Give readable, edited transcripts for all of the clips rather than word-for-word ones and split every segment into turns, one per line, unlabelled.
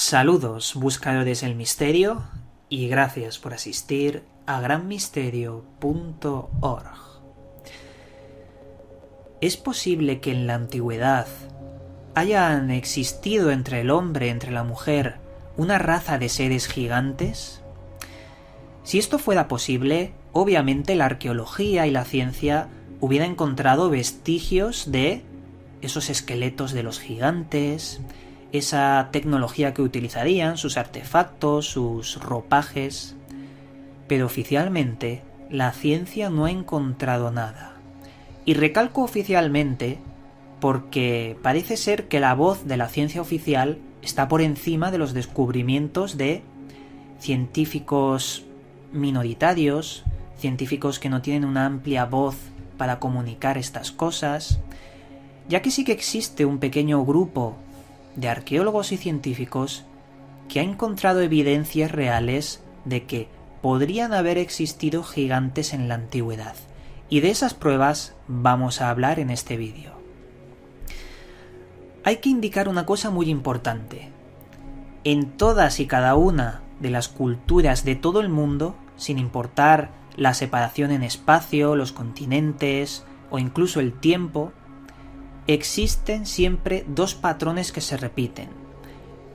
Saludos, buscadores del misterio, y gracias por asistir a granmisterio.org. ¿Es posible que en la antigüedad hayan existido entre el hombre, entre la mujer, una raza de seres gigantes? Si esto fuera posible, obviamente la arqueología y la ciencia hubieran encontrado vestigios de esos esqueletos de los gigantes, esa tecnología que utilizarían, sus artefactos, sus ropajes. Pero oficialmente la ciencia no ha encontrado nada. Y recalco oficialmente porque parece ser que la voz de la ciencia oficial está por encima de los descubrimientos de científicos minoritarios, científicos que no tienen una amplia voz para comunicar estas cosas, ya que sí que existe un pequeño grupo de arqueólogos y científicos que ha encontrado evidencias reales de que podrían haber existido gigantes en la antigüedad. Y de esas pruebas vamos a hablar en este vídeo. Hay que indicar una cosa muy importante. En todas y cada una de las culturas de todo el mundo, sin importar la separación en espacio, los continentes o incluso el tiempo, existen siempre dos patrones que se repiten.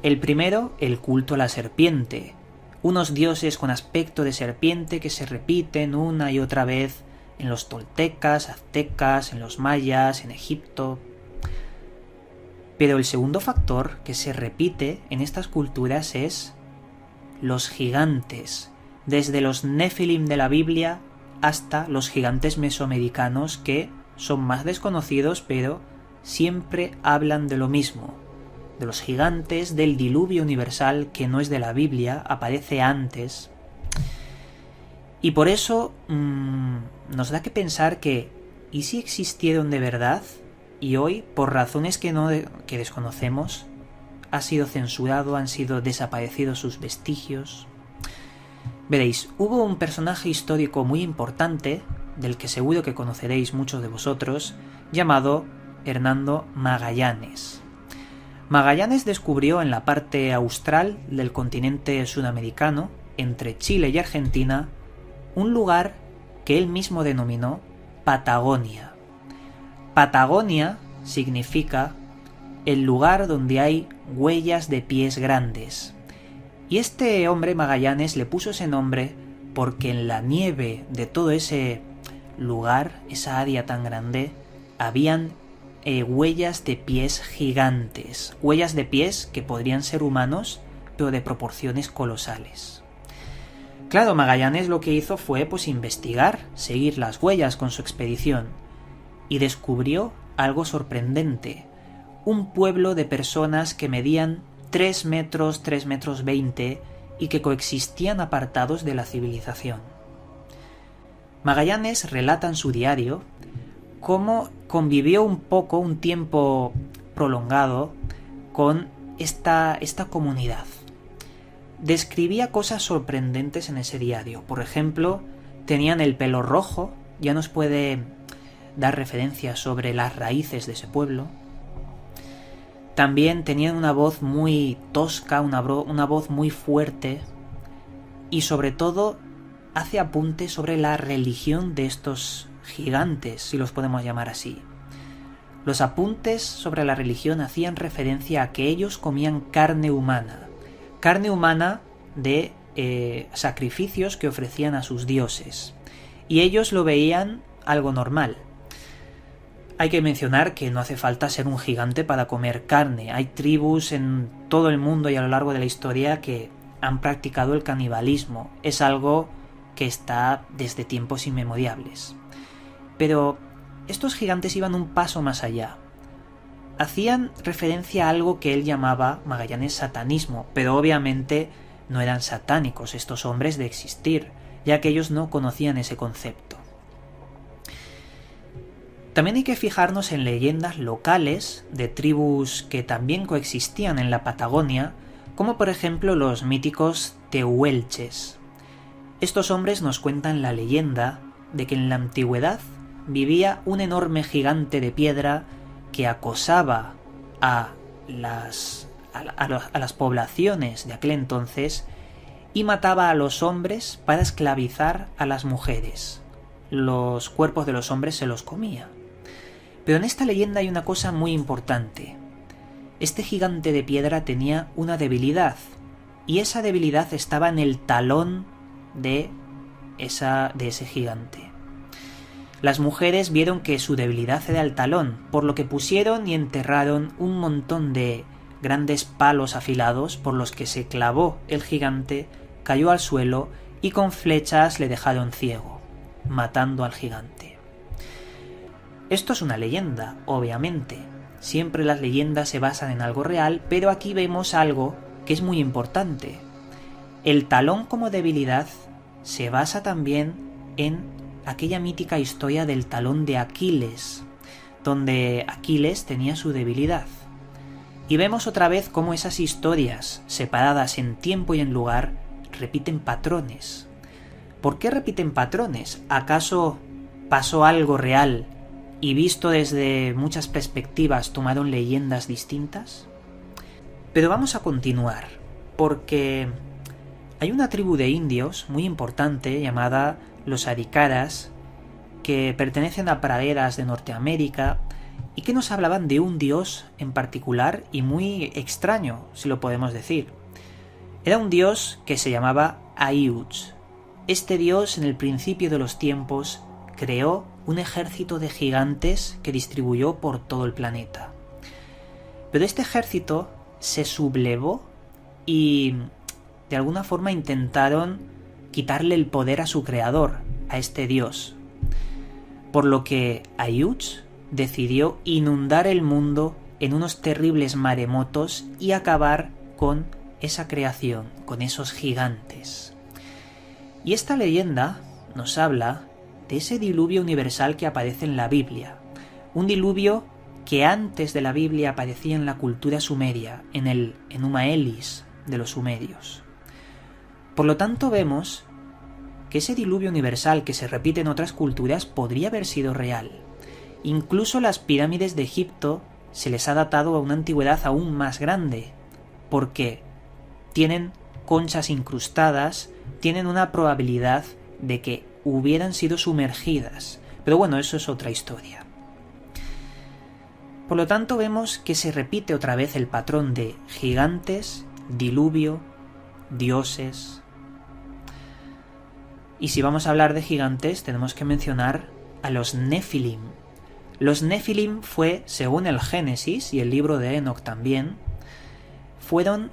El primero, el culto a la serpiente, unos dioses con aspecto de serpiente que se repiten una y otra vez en los toltecas, aztecas, en los mayas, en Egipto. Pero el segundo factor que se repite en estas culturas es los gigantes, desde los Nefilim de la Biblia hasta los gigantes mesoamericanos que son más desconocidos, pero siempre hablan de lo mismo, de los gigantes, del diluvio universal que no es de la Biblia, aparece antes. Y por eso nos da que pensar que, ¿y si existieron de verdad? Y hoy, por razones que desconocemos, ha sido censurado, han sido desaparecidos sus vestigios. Veréis, hubo un personaje histórico muy importante, del que seguro que conoceréis muchos de vosotros, llamado Hernando Magallanes. Magallanes descubrió en la parte austral del continente sudamericano, entre Chile y Argentina, un lugar que él mismo denominó Patagonia. Patagonia significa el lugar donde hay huellas de pies grandes. Y este hombre Magallanes le puso ese nombre porque en la nieve de todo ese lugar, esa área tan grande, habían huellas de pies gigantes, huellas de pies que podrían ser humanos, pero de proporciones colosales. Claro, Magallanes lo que hizo fue investigar, seguir las huellas con su expedición, y descubrió algo sorprendente: un pueblo de personas que medían 3 metros, 3 metros 20 y que coexistían apartados de la civilización. Magallanes relata en su diario cómo convivió un tiempo prolongado con esta comunidad. Describía cosas sorprendentes en ese diario. Por ejemplo, tenían el pelo rojo, ya nos puede dar referencias sobre las raíces de ese pueblo. También tenían una voz muy tosca, una voz muy fuerte, y sobre todo hace apuntes sobre la religión de estos gigantes, si los podemos llamar así. Los apuntes sobre la religión hacían referencia a que ellos comían carne humana de sacrificios que ofrecían a sus dioses, y ellos lo veían algo normal. Hay que mencionar que no hace falta ser un gigante para comer carne. Hay tribus en todo el mundo y a lo largo de la historia que han practicado el canibalismo. Es algo que está desde tiempos inmemoriales. Pero estos gigantes iban un paso más allá. Hacían referencia a algo que él llamaba Magallanes satanismo, pero obviamente no eran satánicos estos hombres de existir, ya que ellos no conocían ese concepto. También hay que fijarnos en leyendas locales de tribus que también coexistían en la Patagonia, como por ejemplo los míticos tehuelches. Estos hombres nos cuentan la leyenda de que en la antigüedad vivía un enorme gigante de piedra que acosaba a a las poblaciones de aquel entonces y mataba a los hombres para esclavizar a las mujeres. Los cuerpos de los hombres se los comía. Pero en esta leyenda hay una cosa muy importante. Este gigante de piedra tenía una debilidad, y esa debilidad estaba en el talón de ese gigante. Las mujeres vieron que su debilidad era el talón, por lo que pusieron y enterraron un montón de grandes palos afilados por los que se clavó el gigante, cayó al suelo y con flechas le dejaron ciego, matando al gigante. Esto es una leyenda, obviamente. Siempre las leyendas se basan en algo real, pero aquí vemos algo que es muy importante. El talón como debilidad se basa también en aquella mítica historia del talón de Aquiles, donde Aquiles tenía su debilidad. Y vemos otra vez cómo esas historias, separadas en tiempo y en lugar, repiten patrones. ¿Por qué repiten patrones? ¿Acaso pasó algo real y visto desde muchas perspectivas tomaron leyendas distintas? Pero vamos a continuar, porque hay una tribu de indios muy importante llamada los Arikaras, que pertenecen a praderas de Norteamérica y que nos hablaban de un dios en particular y muy extraño, si lo podemos decir. Era un dios que se llamaba Aiuch. Este dios, en el principio de los tiempos, creó un ejército de gigantes que distribuyó por todo el planeta. Pero este ejército se sublevó y de alguna forma intentaron quitarle el poder a su creador, a este dios. Por lo que Aiuch decidió inundar el mundo en unos terribles maremotos y acabar con esa creación, con esos gigantes. Y esta leyenda nos habla de ese diluvio universal que aparece en la Biblia, un diluvio que antes de la Biblia aparecía en la cultura sumeria, en el Enuma Elis de los sumerios. Por lo tanto vemos que ese diluvio universal que se repite en otras culturas podría haber sido real. Incluso las pirámides de Egipto se les ha datado a una antigüedad aún más grande, porque tienen conchas incrustadas, tienen una probabilidad de que hubieran sido sumergidas. Pero bueno, eso es otra historia. Por lo tanto vemos que se repite otra vez el patrón de gigantes, diluvio, dioses. Y si vamos a hablar de gigantes, tenemos que mencionar a los Nefilim. Los Nefilim fue, según el Génesis y el libro de Enoch también, fueron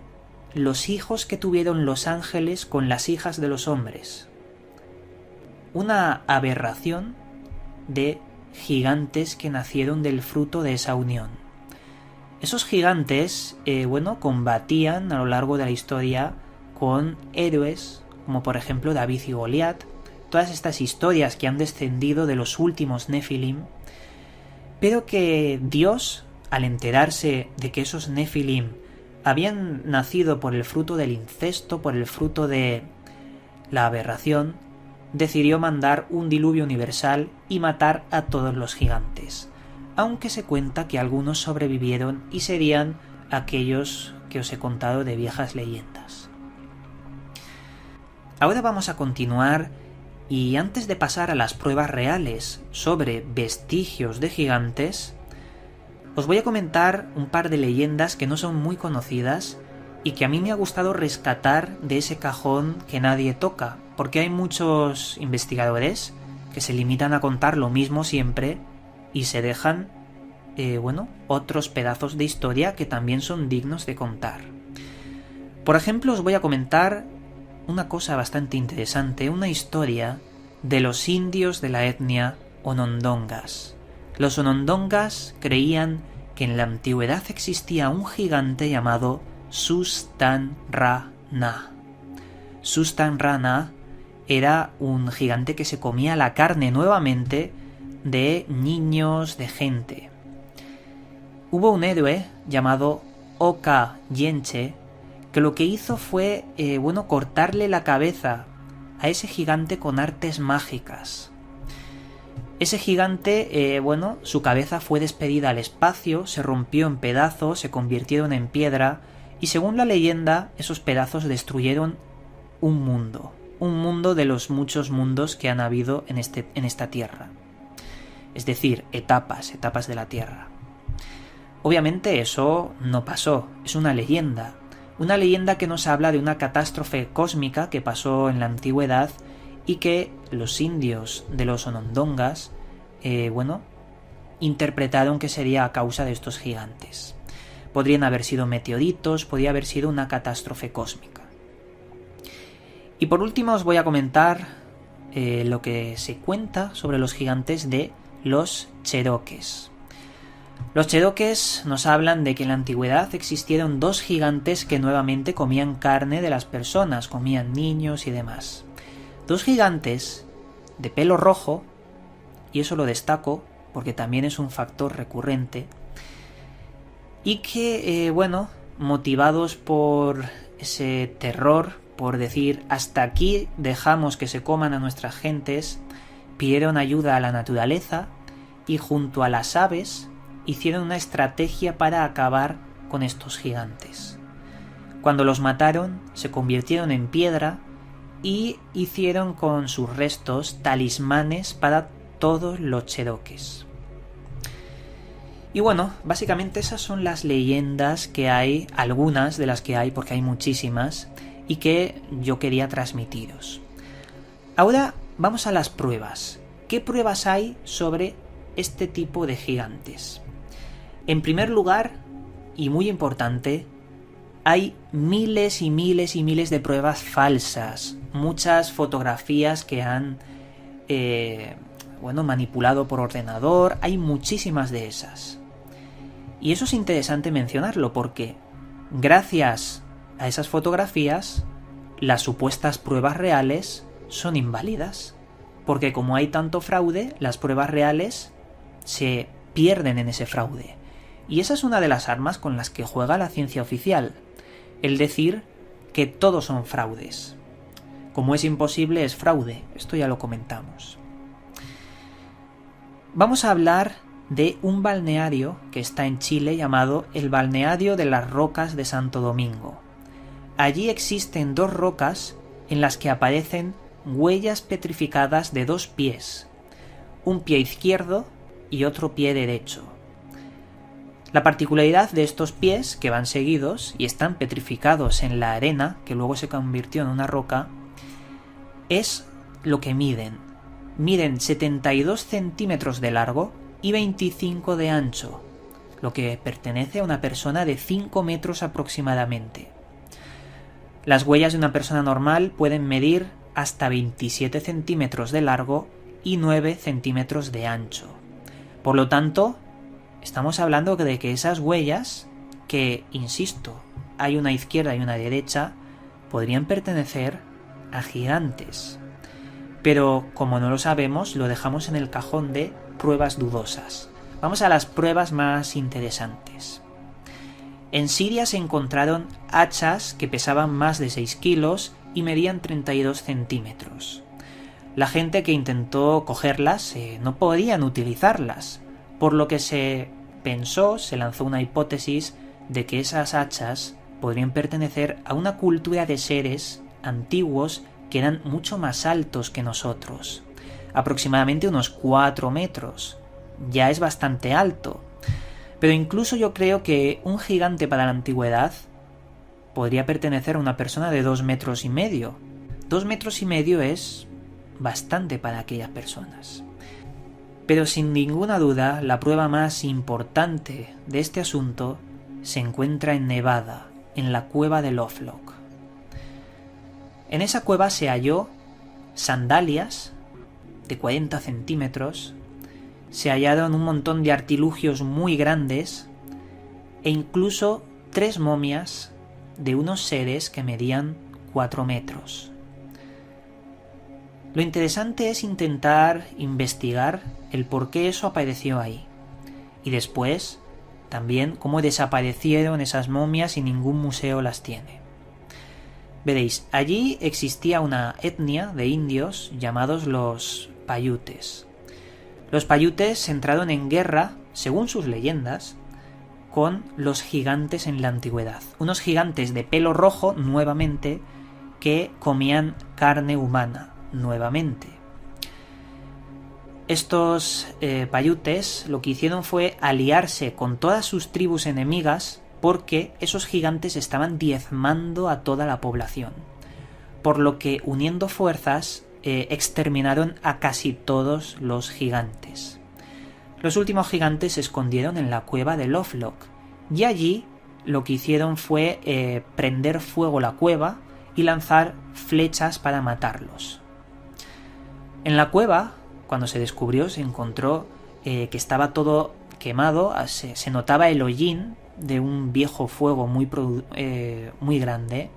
los hijos que tuvieron los ángeles con las hijas de los hombres. Una aberración de gigantes que nacieron del fruto de esa unión. Esos gigantes, combatían a lo largo de la historia con héroes como por ejemplo David y Goliat, todas estas historias que han descendido de los últimos Nefilim, pero que Dios, al enterarse de que esos Nefilim habían nacido por el fruto del incesto, por el fruto de la aberración, decidió mandar un diluvio universal y matar a todos los gigantes, aunque se cuenta que algunos sobrevivieron y serían aquellos que os he contado de viejas leyendas. Ahora vamos a continuar y antes de pasar a las pruebas reales sobre vestigios de gigantes, os voy a comentar un par de leyendas que no son muy conocidas y que a mí me ha gustado rescatar de ese cajón que nadie toca, porque hay muchos investigadores que se limitan a contar lo mismo siempre y se dejan, otros pedazos de historia que también son dignos de contar. Por ejemplo, os voy a comentar una cosa bastante interesante, una historia de los indios de la etnia Onondagas. Los Onondagas creían que en la antigüedad existía un gigante llamado Sustanrana. Sustanrana era un gigante que se comía la carne nuevamente de niños, de gente. Hubo un héroe llamado Oka Yenche que lo que hizo fue, cortarle la cabeza a ese gigante con artes mágicas. Ese gigante, su cabeza fue despedida al espacio, se rompió en pedazos, se convirtieron en piedra Y según la leyenda, esos pedazos destruyeron un mundo de los muchos mundos que han habido en esta tierra. Es decir, etapas de la tierra. Obviamente eso no pasó, es una leyenda que nos habla de una catástrofe cósmica que pasó en la antigüedad y que los indios de los Onondagas, interpretaron que sería a causa de estos gigantes. Podrían haber sido meteoritos, podría haber sido una catástrofe cósmica. Y por último os voy a comentar lo que se cuenta sobre los gigantes de los cherokees. Los cherokees nos hablan de que en la antigüedad existieron dos gigantes que nuevamente comían carne de las personas, comían niños y demás. Dos gigantes de pelo rojo, y eso lo destaco porque también es un factor recurrente, y que, motivados por ese terror, por decir hasta aquí dejamos que se coman a nuestras gentes, pidieron ayuda a la naturaleza y junto a las aves hicieron una estrategia para acabar con estos gigantes. Cuando los mataron, se convirtieron en piedra y hicieron con sus restos talismanes para todos los cherokees. Y bueno, básicamente esas son las leyendas que hay, algunas de las que hay, porque hay muchísimas, y que yo quería transmitiros. Ahora vamos a las pruebas. ¿Qué pruebas hay sobre este tipo de gigantes? En primer lugar, y muy importante, hay miles y miles y miles de pruebas falsas, muchas fotografías que han manipulado por ordenador, hay muchísimas de esas. Y eso es interesante mencionarlo porque gracias a esas fotografías las supuestas pruebas reales son inválidas, porque como hay tanto fraude, las pruebas reales se pierden en ese fraude. Y esa es una de las armas con las que juega la ciencia oficial, el decir que todos son fraudes. Como es imposible, es fraude. Esto ya lo comentamos. Vamos a hablar de un balneario que está en Chile llamado el Balneario de las Rocas de Santo Domingo. Allí existen dos rocas en las que aparecen huellas petrificadas de dos pies, un pie izquierdo y otro pie derecho. La particularidad de estos pies, que van seguidos y están petrificados en la arena, que luego se convirtió en una roca, es lo que miden. Miden 72 centímetros de largo y 25 de ancho, lo que pertenece a una persona de 5 metros aproximadamente. Las huellas de una persona normal pueden medir hasta 27 centímetros de largo y 9 centímetros de ancho. Por lo tanto, estamos hablando de que esas huellas, que, insisto, hay una izquierda y una derecha, podrían pertenecer a gigantes. Pero como no lo sabemos, lo dejamos en el cajón de pruebas dudosas. Vamos a las pruebas más interesantes. En Siria se encontraron hachas que pesaban más de 6 kilos y medían 32 centímetros. La gente que intentó cogerlas no podían utilizarlas, por lo que se lanzó una hipótesis de que esas hachas podrían pertenecer a una cultura de seres antiguos que eran mucho más altos que nosotros, aproximadamente unos 4 metros. Ya es bastante alto. Pero incluso yo creo que un gigante para la antigüedad podría pertenecer a una persona de 2 metros y medio. 2 metros y medio es bastante para aquellas personas. Pero sin ninguna duda, la prueba más importante de este asunto se encuentra en Nevada, en la cueva de Lovelock. En esa cueva se halló sandalias de 40 centímetros, se hallaron un montón de artilugios muy grandes e incluso 3 momias de unos seres que medían 4 metros. Lo interesante es intentar investigar el por qué eso apareció ahí y después también cómo desaparecieron esas momias y ningún museo las tiene. Veréis, allí existía una etnia de indios llamados los paiutes. Los paiutes entraron en guerra, según sus leyendas, con los gigantes en la antigüedad. Unos gigantes de pelo rojo, nuevamente, que comían carne humana, nuevamente. Estos paiutes lo que hicieron fue aliarse con todas sus tribus enemigas porque esos gigantes estaban diezmando a toda la población. Por lo que, uniendo fuerzas, exterminaron a casi todos los gigantes. Los últimos gigantes se escondieron en la cueva de Lovelock, y allí lo que hicieron fue prender fuego la cueva y lanzar flechas para matarlos. En la cueva, cuando se descubrió, se encontró que estaba todo quemado, se notaba el hollín de un viejo fuego muy grande,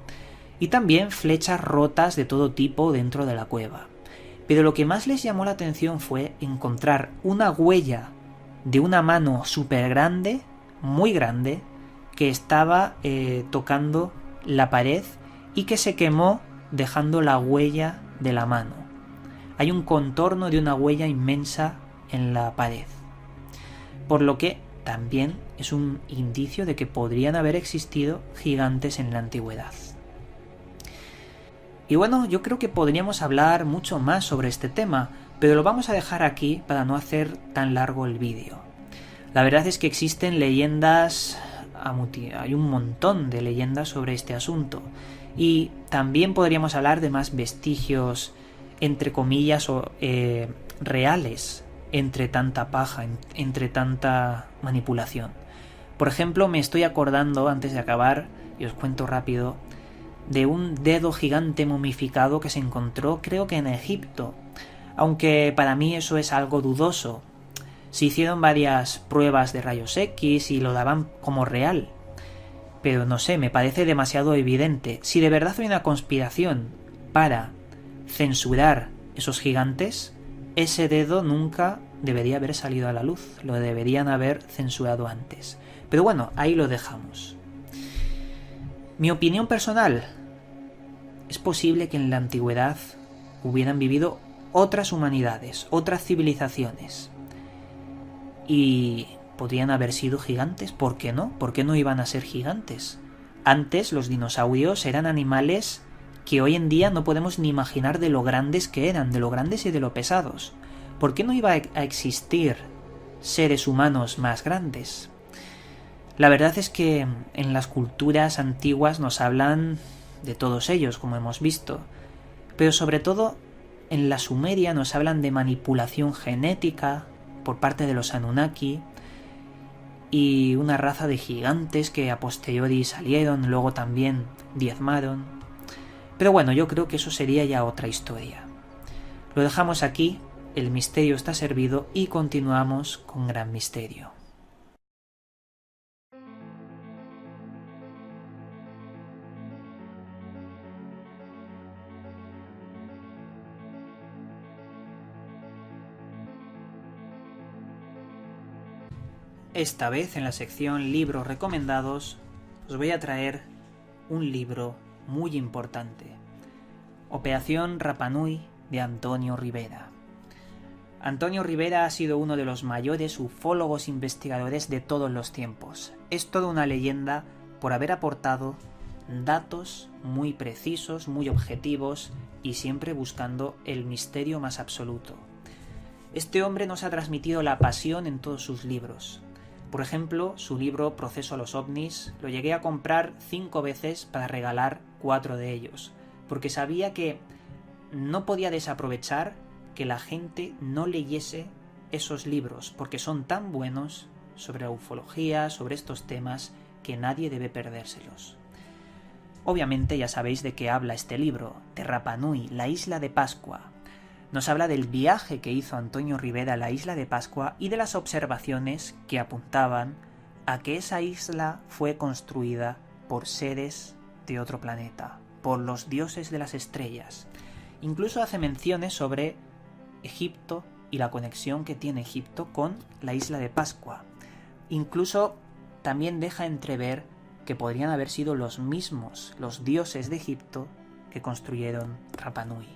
y también flechas rotas de todo tipo dentro de la cueva. Pero lo que más les llamó la atención fue encontrar una huella de una mano súper grande, muy grande, que estaba tocando la pared y que se quemó dejando la huella de la mano. Hay un contorno de una huella inmensa en la pared. Por lo que también es un indicio de que podrían haber existido gigantes en la antigüedad. Y bueno, yo creo que podríamos hablar mucho más sobre este tema, pero lo vamos a dejar aquí para no hacer tan largo el vídeo. La verdad es que existen leyendas, hay un montón de leyendas sobre este asunto, y también podríamos hablar de más vestigios, entre comillas, reales, entre tanta paja, entre tanta manipulación. Por ejemplo, me estoy acordando, antes de acabar, y os cuento rápido, de un dedo gigante momificado que se encontró, creo que en Egipto, aunque para mí eso es algo dudoso. Se hicieron varias pruebas de rayos X y lo daban como real, pero no sé, me parece demasiado evidente. Si de verdad hay una conspiración para censurar esos gigantes, ese dedo nunca debería haber salido a la luz, lo deberían haber censurado antes. Pero bueno, ahí lo dejamos. Mi opinión personal: es posible que en la antigüedad hubieran vivido otras humanidades, otras civilizaciones, y podrían haber sido gigantes. ¿Por qué no? ¿Por qué no iban a ser gigantes? Antes los dinosaurios eran animales que hoy en día no podemos ni imaginar de lo grandes que eran, de lo grandes y de lo pesados. ¿Por qué no iba a existir seres humanos más grandes? La verdad es que en las culturas antiguas nos hablan de todos ellos, como hemos visto, pero sobre todo en la Sumeria nos hablan de manipulación genética por parte de los Anunnaki y una raza de gigantes que a posteriori salieron, luego también diezmaron. Pero bueno, yo creo que eso sería ya otra historia. Lo dejamos aquí, el misterio está servido y continuamos con Gran Misterio. Esta vez en la sección libros recomendados os voy a traer un libro muy importante: Operación Rapa Nui, de Antonio Rivera. Antonio Rivera ha sido uno de los mayores ufólogos investigadores de todos los tiempos. Es toda una leyenda por haber aportado datos muy precisos, muy objetivos y siempre buscando el misterio más absoluto. Este hombre nos ha transmitido la pasión en todos sus libros. Por ejemplo, su libro Proceso a los ovnis lo llegué a comprar 5 veces para regalar 4 de ellos, porque sabía que no podía desaprovechar que la gente no leyese esos libros, porque son tan buenos sobre la ufología, sobre estos temas, que nadie debe perdérselos. Obviamente ya sabéis de qué habla este libro, de Rapa Nui, la isla de Pascua. Nos habla del viaje que hizo Antonio Rivera a la isla de Pascua y de las observaciones que apuntaban a que esa isla fue construida por seres de otro planeta, por los dioses de las estrellas. Incluso hace menciones sobre Egipto y la conexión que tiene Egipto con la isla de Pascua. Incluso también deja entrever que podrían haber sido los mismos, los dioses de Egipto, que construyeron Rapa Nui.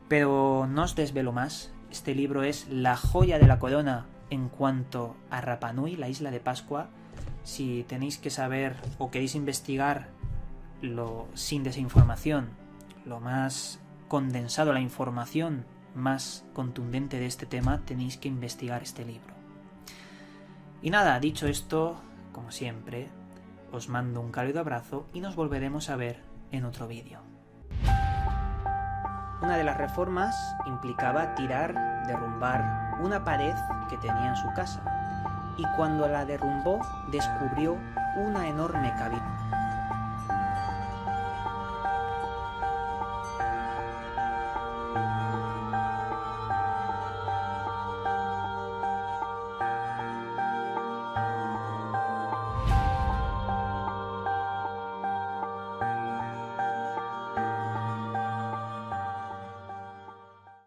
Pero no os desvelo más, este libro es la joya de la corona en cuanto a Rapa Nui, la isla de Pascua, Si tenéis que saber o queréis investigar sin desinformación, lo más condensado, la información más contundente de este tema, tenéis que investigar este libro. Y nada, dicho esto, como siempre, os mando un cálido abrazo y nos volveremos a ver en otro vídeo. Una de las reformas implicaba derrumbar una pared que tenía en su casa, y cuando la derrumbó descubrió una enorme cavidad.